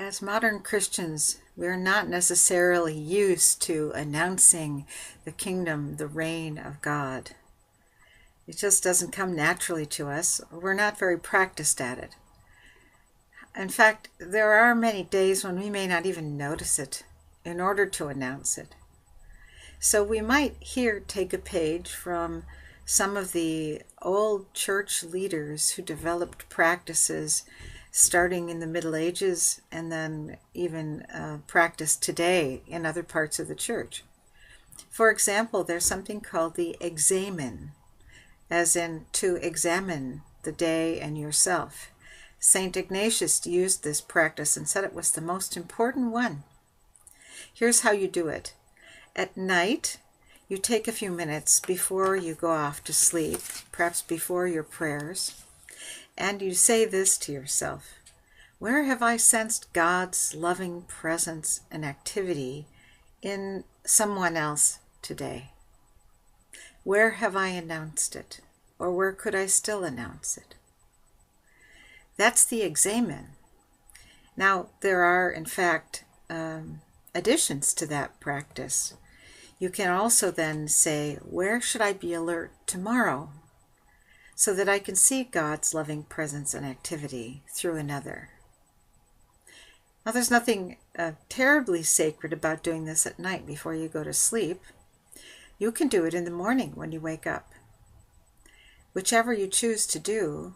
As modern Christians, we're not necessarily used to announcing the kingdom, the reign of God. It just doesn't come naturally to us. We're not very practiced at it. In fact, there are many days when we may not even notice it in order to announce it. So we might here take a page from some of the old church leaders who developed practices starting in the Middle Ages and then even practiced today in other parts of the church. For example, there's something called the Examen, as in to examine the day and yourself. St. Ignatius used this practice and said it was the most important one. Here's how you do it. At night, you take a few minutes before you go off to sleep, perhaps before your prayers, and you say this to yourself: where have I sensed God's loving presence and activity in someone else today? Where have I announced it? Or where could I still announce it? That's the Examen. Now, there are, in fact, additions to that practice. You can also then say, where should I be alert tomorrow so that I can see God's loving presence and activity through another? Now, there's nothing terribly sacred about doing this at night before you go to sleep. You can do it in the morning when you wake up. Whichever you choose to do,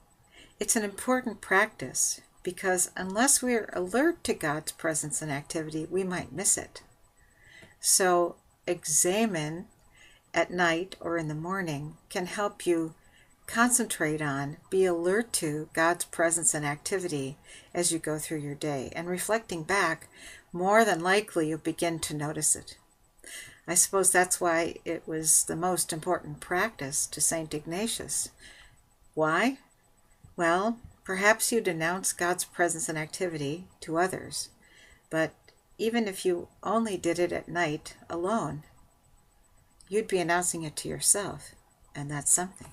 it's an important practice because unless we're alert to God's presence and activity, we might miss it. So, Examen at night or in the morning can help you concentrate on, be alert to God's presence and activity as you go through your day. And reflecting back, more than likely you'll begin to notice it. I suppose that's why it was the most important practice to St. Ignatius. Why? Well, perhaps you'd announce God's presence and activity to others, but even if you only did it at night alone, you'd be announcing it to yourself, and that's something.